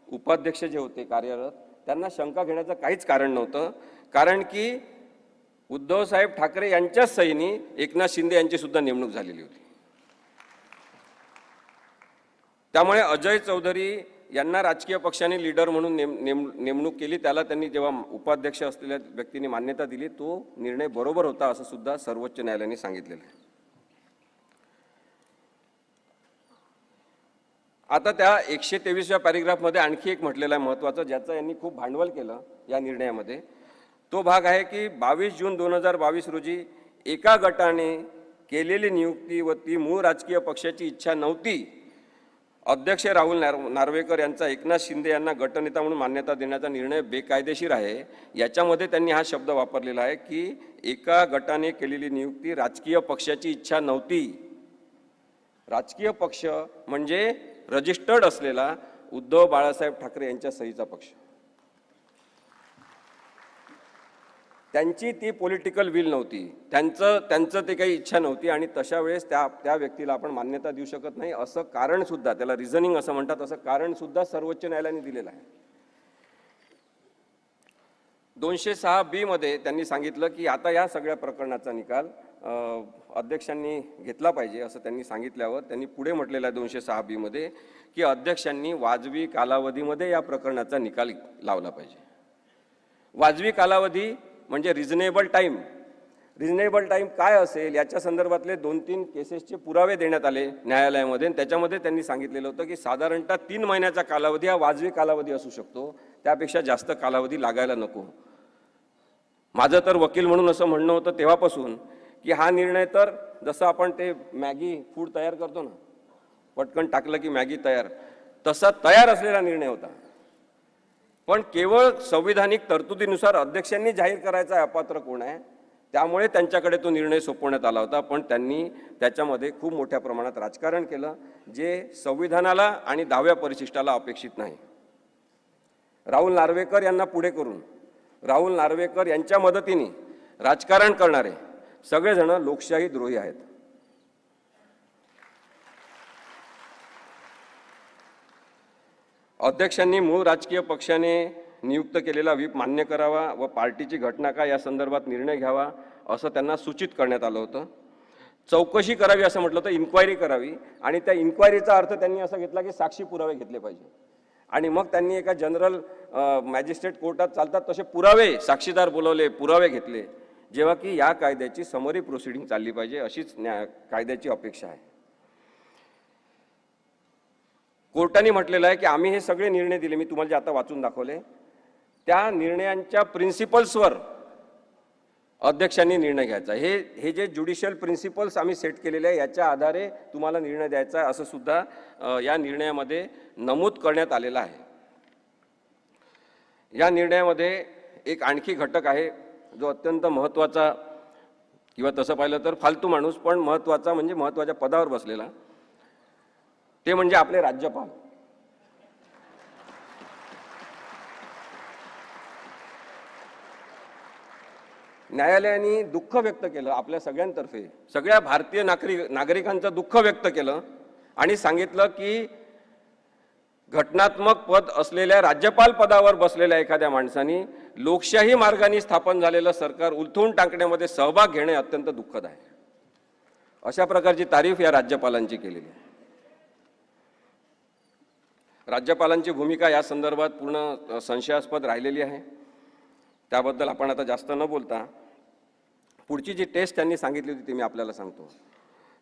उपाध्यक्ष जे होते कार्यरत त्यांना शंका घेण्याचं काहीच कारण नव्हतं, कारण की उद्धवसाहेब ठाकरे यांच्याच सहीने एकनाथ शिंदे यांची सुद्धा नेमणूक झालेली होती. त्यामुळे अजय चौधरी यांना राजकीय पक्षाने लीडर म्हणून नेमणूक केली, त्याला त्यांनी जेव्हा उपाध्यक्ष असलेल्या व्यक्तीने मान्यता दिली, तो निर्णय बरोबर होता असं सुद्धा सर्वोच्च न्यायालयाने सांगितलेलं आहे. आता त्या 123व्या पॅरेग्राफमध्ये आणखी एक म्हटलेलं आहे महत्त्वाचं, ज्याचं यांनी खूप भांडवल केलं या निर्णयामध्ये. तो भाग आहे की 22 जून 2022 रोजी एका गटाने केलेली नियुक्ती व ती मूळ राजकीय पक्षाची इच्छा नव्हती. अध्यक्ष राहुल नार्वेकर यांचा एकनाथ शिंदे यांना गटनेता म्हणून मान्यता देण्याचा निर्णय बेकायदेशीर आहे. याच्यामध्ये त्यांनी हा शब्द वापरलेला आहे की एका गटाने केलेली नियुक्ती राजकीय पक्षाची इच्छा नव्हती. राजकीय पक्ष म्हणजे रजिस्टर्ड असलेला उद्धव बाळासाहेब ठाकरे यांच्या सहीचा पक्ष. त्यांची ती पॉलिटिकल विल नव्हती, त्यांचं ते काही इच्छा नव्हती आणि तशा वेळेस त्या व्यक्तीला आपण मान्यता देऊ शकत नाही असं कारण सुद्धा, त्याला रिझनिंग असं म्हणतात, असं कारण सुद्धा सर्वोच्च न्यायालयाने दिलेलं आहे. 206B मध्ये त्यांनी सांगितलं की आता या सगळ्या प्रकरणाचा निकाल अध्यक्षांनी घेतला पाहिजे असं त्यांनी सांगितल्यावर त्यांनी पुढे म्हटलेलं आहे 206B मध्ये की अध्यक्षांनी वाजवी कालावधीमध्ये या प्रकरणाचा निकाल लावला पाहिजे. वाजवी कालावधी म्हणजे रिझनेबल टाईम. रिझनेबल टाईम काय असेल याच्या संदर्भातले 2-3 केसेसचे पुरावे देण्यात आले न्यायालयामध्ये. त्याच्यामध्ये त्यांनी सांगितलेलं होतं की साधारणतः 3 महिन्याचा कालावधी हा वाजवी कालावधी असू शकतो, त्यापेक्षा जास्त कालावधी लागायला नको. माझं तर वकील म्हणून असं म्हणणं होतं तेव्हापासून की हा निर्णय तर जसं आपण ते मॅगी फूड तयार करतो ना, पटकन टाकलं की मॅगी तयार, तसा तयार असलेला निर्णय होता. पण केवळ संविधानिक तरतुदीनुसार अध्यक्षांनी जाहीर करायचा अपात्र कोण आहे, त्यामुळे त्यांच्याकडे तो निर्णय सोपवण्यात आला होता. पण त्यांनी त्याच्यामध्ये खूप मोठ्या प्रमाणात राजकारण केलं, जे संविधानाला आणि 10व्या परिशिष्टाला अपेक्षित नाही. राहुल नार्वेकर यांना पुढे करून राहुल नार्वेकर यांच्या मदतीने राजकारण करणारे सगळेजण लोकशाही द्रोही आहेत. अध्यक्षांनी मूळ राजकीय पक्षाने नियुक्त केलेला व्हीप मान्य करावा व पार्टीची घटना काय या संदर्भात निर्णय घ्यावा असं त्यांना सूचित करण्यात आलं होतं. चौकशी करावी असं म्हटलं तर इन्क्वायरी करावी, आणि त्या इन्क्वायरीचा अर्थ त्यांनी असा घेतला की साक्षी पुरावे घेतले पाहिजे. आणि मग त्यांनी एका जनरल मॅजिस्ट्रेट कोर्टात चालतात तसे पुरावे, साक्षीदार बोलवले, पुरावे घेतले, जेव्हा की या कायद्याची समरी प्रोसिडिंग चालली पाहिजे अशीच कायद्याची अपेक्षा आहे. कोर्टाने म्हटलेलं आहे की आम्ही हे सगळे निर्णय दिले, मी तुम्हाला जे आता वाचून दाखवले, त्या निर्णयांच्या प्रिन्सिपल्सवर अध्यक्षांनी निर्णय घ्यायचा. हे जे ज्युडिशियल प्रिन्सिपल्स आम्ही सेट केलेले आहे याच्या आधारे तुम्हाला निर्णय द्यायचा आहे असं सुद्धा या निर्णयामध्ये नमूद करण्यात आलेलं आहे. या निर्णयामध्ये एक आणखी घटक आहे जो अत्यंत महत्त्वाचा, किंवा तसं पाहिलं तर फालतू माणूस पण महत्त्वाचा, म्हणजे महत्त्वाच्या पदावर बसलेला, ते म्हणजे आपले राज्यपाल. न्यायालयाने दुःख व्यक्त केलं आपल्या सगळ्यांतर्फे, सगळ्या भारतीय नागरिकांचं दुःख व्यक्त केलं आणि सांगितलं की घटनात्मक पद असलेल्या राज्यपाल पदावर बसलेल्या एखाद्या माणसाने लोकशाही मार्गाने स्थापन झालेलं सरकार उलथवून टाकण्यामध्ये सहभाग घेणे अत्यंत दुःखद आहे. अशा प्रकारची तारीफ या राज्यपालांची केलेली आहे. राज्यपालांची भूमिका या संदर्भात पूर्ण संशयास्पद राहिलेली आहे. त्याबद्दल आपण आता जास्त न बोलता पुढची जी टेस्ट त्यांनी सांगितली होती ती मी आपल्याला सांगतो.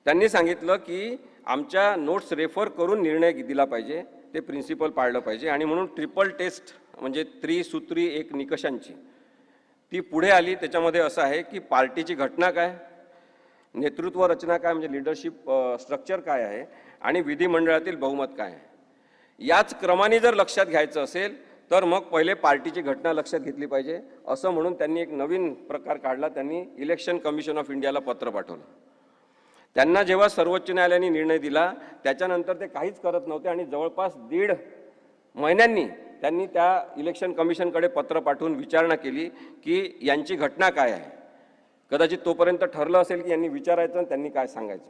त्यांनी सांगितलं की आमच्या नोट्स रेफर करून निर्णय दिला पाहिजे, ते प्रिन्सिपल पाळलं पाहिजे, आणि म्हणून ट्रिपल टेस्ट म्हणजे त्रिसूत्री एक निकषांची ती पुढे आली. त्याच्यामध्ये असं आहे की पार्टीची घटना काय, नेतृत्व रचना काय म्हणजे लिडरशिप स्ट्रक्चर काय आहे, आणि विधिमंडळातील बहुमत काय आहे. याच क्रमाने जर लक्षात घ्यायचं असेल तर मग पहिले पार्टीची घटना लक्षात घेतली पाहिजे असं म्हणून त्यांनी एक नवीन प्रकार काढला. त्यांनी इलेक्शन कमिशन ऑफ इंडियाला पत्र पाठवलं. त्यांना जेव्हा सर्वोच्च न्यायालयाने निर्णय दिला त्याच्यानंतर ते काहीच करत नव्हते, आणि जवळपास 1.5 महिन्यांनी त्यांनी त्या इलेक्शन कमिशनकडे पत्र पाठवून विचारणा केली की यांची घटना काय आहे. कदाचित तोपर्यंत ठरलं असेल की यांनी विचारायचं आणि त्यांनी काय सांगायचं.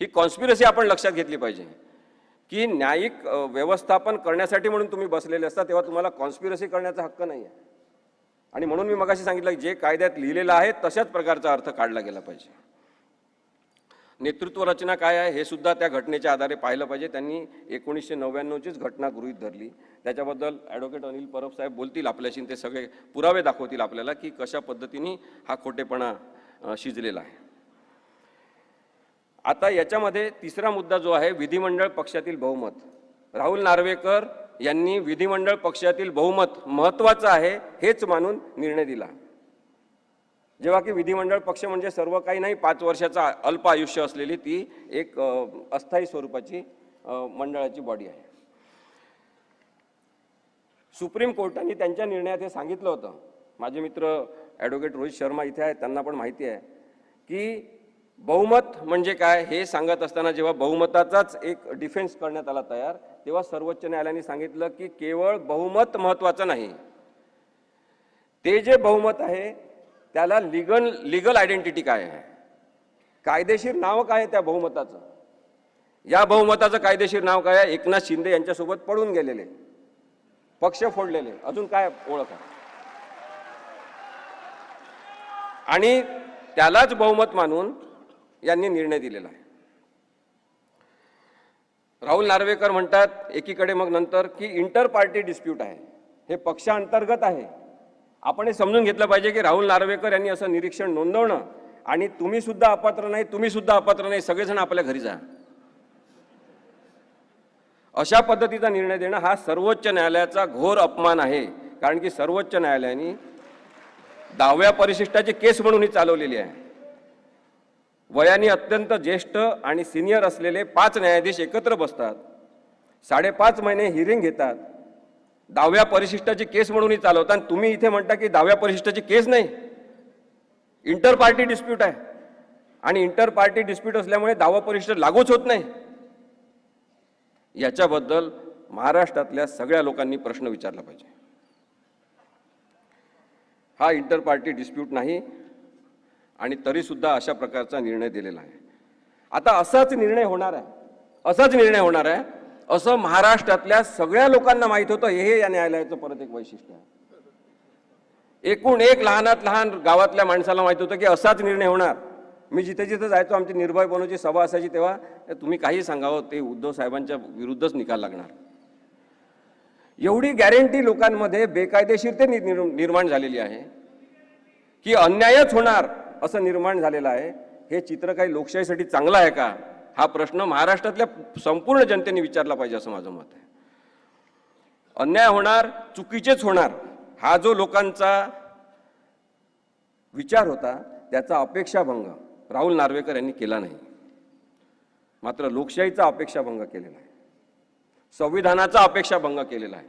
ही कॉन्स्पिरसी आपण लक्षात घेतली पाहिजे की न्यायिक व्यवस्थापन करण्यासाठी म्हणून तुम्ही बसलेले असता तेव्हा तुम्हाला कॉन्स्पिरसी करण्याचा हक्क नाही आहे. आणि म्हणून मी मगाशी सांगितलं की जे कायद्यात लिहिलेलं आहे तशाच प्रकारचा अर्थ काढला गेला पाहिजे. नेतृत्व रचना काय आहे हे सुद्धा त्या घटनेच्या आधारे पाहिलं पाहिजे. त्यांनी 1999चीच घटना गृहीत धरली. त्याच्याबद्दल ॲडव्होकेट अनिल परब साहेब बोलतील आपल्याशी, ते सगळे पुरावे दाखवतील आपल्याला की कशा पद्धतीने हा खोटेपणा शिजलेला आहे. आता याच्यामध्ये तिसरा मुद्दा जो आहे विधिमंडळ पक्षातील बहुमत. राहुल नार्वेकर यांनी विधिमंडळ पक्षातील बहुमत महत्त्वाचं आहे हेच मानून निर्णय दिला, जेव्हा की विधिमंडळ पक्ष म्हणजे सर्व काही नाही, 5 वर्षाचा अल्प आयुष्य असलेली ती एक अस्थायी स्वरूपाची मंडळाची बॉडी आहे. सुप्रीम कोर्टाने त्यांच्या निर्णयात हे सांगितलं होतं. माझे मित्र ॲडव्होकेट रोहित शर्मा इथे आहेत, त्यांना पण माहिती आहे की बहुमत म्हणजे काय हे सांगत असताना जेव्हा बहुमताचाच एक डिफेन्स करण्यात आला तयार, तेव्हा सर्वोच्च न्यायालयाने सांगितलं की केवळ बहुमत महत्त्वाचं नाही, ते जे बहुमत आहे त्याला लीगल आयडेंटिटी काय आहे, कायदेशीर नाव काय आहे त्या बहुमताचं. या बहुमताचं कायदेशीर नाव काय आहे? एकनाथ शिंदे यांच्यासोबत पडून गेलेले, पक्ष फोडलेले, अजून काय ओळख आहे. आणि त्यालाच बहुमत मानून यांनी निर्णय दिलेला आहे. राहुल नार्वेकर म्हणतात एकीकडे मग नंतर की इंटर पार्टी डिस्प्यूट आहे, हे पक्षांतर्गत आहे. आपण हे समजून घेतलं पाहिजे की राहुल नार्वेकर यांनी असं निरीक्षण नोंदवणं आणि तुम्ही सुद्धा अपात्र नाही, तुम्ही सुद्धा अपात्र नाही, सगळेजण आपल्या घरी जा, अशा पद्धतीचा निर्णय देणं हा सर्वोच्च न्यायालयाचा घोर अपमान आहे. कारण की सर्वोच्च न्यायालयाने 10व्या परिशिष्टाची केस म्हणून ही चालवलेली आहे. वयाने अत्यंत ज्येष्ठ आणि सिनियर असलेले 5 न्यायाधीश एकत्र बसतात, 5.5 महिने हिअरिंग घेतात, 10व्या परिशिष्टाची केस म्हणून ही चालवतात. आणि तुम्ही इथे म्हणता की 10व्या परिशिष्टाची केस नाही, इंटर पार्टी डिस्प्यूट आहे आणि इंटर पार्टी डिस्प्यूट असल्यामुळे 10वं परिशिष्ट लागूच होत नाही. याच्याबद्दल महाराष्ट्रातल्या सगळ्या लोकांनी प्रश्न विचारला पाहिजे. हा इंटर पार्टी डिस्प्यूट नाही आणि तरी सुद्धा अशा प्रकारचा निर्णय दिलेला आहे. आता असाच निर्णय होणार आहे असं महाराष्ट्रातल्या सगळ्या लोकांना माहित होतं. हे या न्यायालयाचं परत एक वैशिष्ट्य आहे. एकूण एक लहानात लहान गावातल्या माणसाला माहित होतं की असाच निर्णय होणार. मी जिथे जिथे जायचो, आमची निर्भय बनवची सभा असायची, तेव्हा तुम्ही काही सांगावं ते उद्धव साहेबांच्या विरुद्धच निकाल लागणार. एवढी गॅरंटी लोकांमध्ये बेकायदेशीरते निर्माण झालेली आहे की अन्यायच होणार असं निर्माण झालेलं आहे. हे चित्र काही लोकशाहीसाठी चांगलं आहे का, हा प्रश्न महाराष्ट्रातल्या संपूर्ण जनतेने विचारला पाहिजे असं माझं मत आहे. अन्याय होणार, चुकीचेच होणार, हा जो लोकांचा विचार होता त्याचा अपेक्षाभंग राहुल नार्वेकर यांनी केला नाही. मात्र लोकशाहीचा अपेक्षाभंग केलेला आहे, संविधानाचा अपेक्षाभंग केलेला आहे.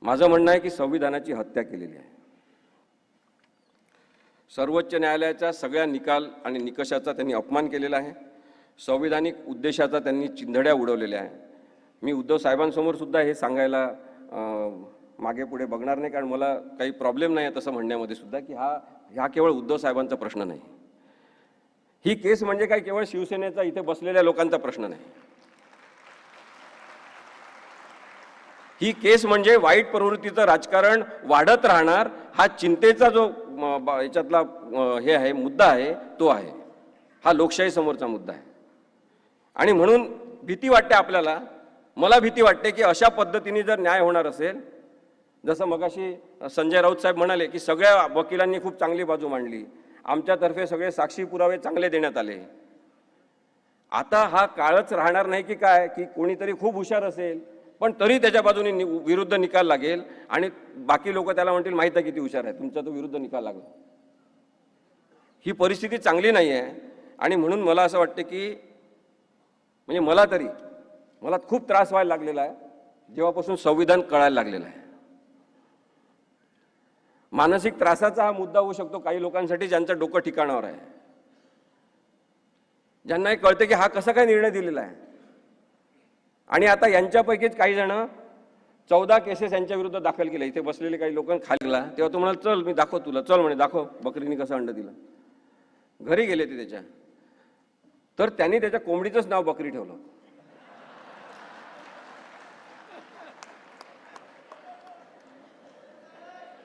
माझं म्हणणं आहे की संविधानाची हत्या केलेली आहे. सर्वोच्च न्यायालयाच्या सगळ्या निकाल आणि निकषाचा त्यांनी अपमान केलेला आहे. संविधानिक उद्देशाचा त्यांनी चिंधड्या उडवलेल्या आहे. मी उद्धव साहेबांसमोर सुद्धा हे सांगायला मागे पुढे बघणार नाही, कारण मला काही प्रॉब्लेम नाही आहे तसं म्हणण्यामध्ये सुद्धा की हा केवळ उद्धव साहेबांचा प्रश्न नाही. ही केस म्हणजे काय केवळ शिवसेनेचा इथे बसलेल्या लोकांचा प्रश्न नाही. ही केस म्हणजे वाईट प्रवृत्तीचं राजकारण वाढत राहणार, हा चिंतेचा जो याच्यातला हे आहे मुद्दा आहे तो आहे. हा लोकशाही समोरचा मुद्दा आहे. आणि म्हणून भीती वाटते आपल्याला, मला भीती वाटते की अशा पद्धतीने जर न्याय होणार असेल, जसं मगाशी संजय राऊत साहेब म्हणाले की सगळ्या वकिलांनी खूप चांगली बाजू मांडली, आमच्यातर्फे सगळे साक्षी पुरावे चांगले देण्यात आले. आता हा काळच राहणार नाही की काय, की कोणीतरी खूप हुशार असेल पण तरी त्याच्या बाजूने विरुद्ध निकाल लागेल आणि बाकी लोक त्याला म्हणतील माहित आहे किती हुशार आहे, तुमचा तो विरुद्ध निकाल लागला. ही परिस्थिती चांगली नाही आहे. आणि म्हणून मला असं वाटतं की म्हणजे मला खूप त्रास व्हायला लागलेला आहे जेव्हापासून संविधान कळायला लागलेलं आहे. मानसिक त्रासाचा हा मुद्दा होऊ शकतो काही लोकांसाठी ज्यांचं डोकं ठिकाणावर आहे, ज्यांना हे कळतं की हा कसा काय निर्णय दिलेला आहे. आणि आता यांच्यापैकीच काही जण 14 केसेस यांच्या विरुद्ध दाखल केल्या. इथे बसलेले काही लोक खाली गेला तेव्हा तो म्हणाला चल मी दाखव तुला, चल म्हणे दाखव बकरीने कसं अंड दिलं. घरी गेले ते त्याच्या, तर त्यांनी त्याच्या कोंबडीचंच नाव बकरी ठेवलं.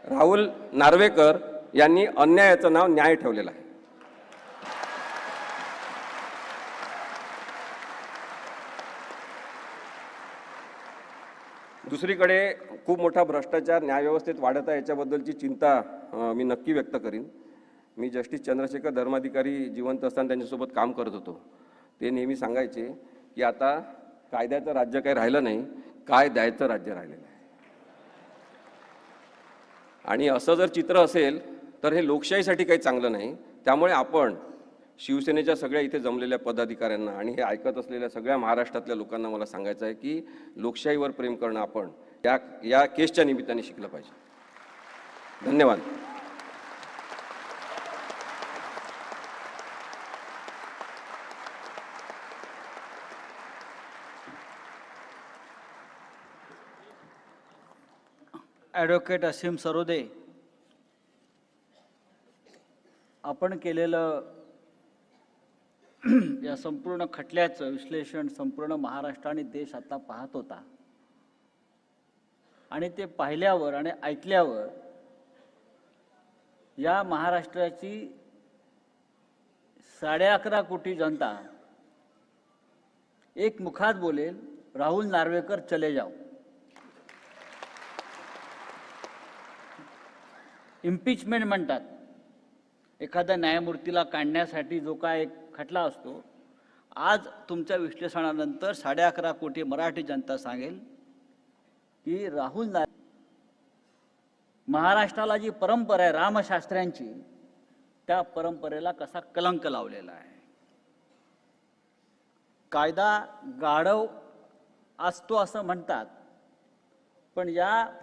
राहुल नार्वेकर यांनी अन्यायाचं नाव न्याय ठेवलेलं आहे. दुसरीकडे खूप मोठा भ्रष्टाचार न्यायव्यवस्थेत वाढत आहे, याच्याबद्दलची चिंता मी नक्की व्यक्त करीन. मी जस्टिस चंद्रशेखर धर्माधिकारी जिवंत असताना त्यांच्यासोबत काम करत होतो. ते नेहमी सांगायचे की आता कायद्याचं राज्य काही राहिलं नाही, काय द्यायचं राज्य राहिलेलं आहे. आणि असं जर चित्र असेल तर हे लोकशाहीसाठी काही चांगलं नाही. त्यामुळे आपण शिवसेनेच्या सगळ्या इथे जमलेल्या पदाधिकाऱ्यांना आणि हे ऐकत असलेल्या सगळ्या महाराष्ट्रातल्या लोकांना मला सांगायचं आहे की लोकशाहीवर प्रेम करणं आपण या केसच्या निमित्ताने शिकलं पाहिजे. धन्यवाद. ॲडव्होकेट असीम सरोदे, आपण केलेलं या संपूर्ण खटल्याचं विश्लेषण संपूर्ण महाराष्ट्र आणि देश आता पाहत होता. आणि ते पाहिल्यावर आणि ऐकल्यावर या महाराष्ट्राची 11.5 कोटी जनता एक मुखात बोलेल, राहुल नार्वेकर चले जाओ. इम्पिचमेंट म्हणतात. एखाद्या न्यायमूर्तीला काढण्यासाठी जो काय एक खटला असतो, आज तुमच्या विश्लेषणानंतर 11.5 कोटी मराठी जनता सांगेल की राहुल नार्वे महाराष्ट्राला जी परंपरा आहे रामशास्त्र्यांची, त्या परंपरेला कसा कलंक लावलेला आहे. कायदा गाढव असतो असं म्हणतात, पण या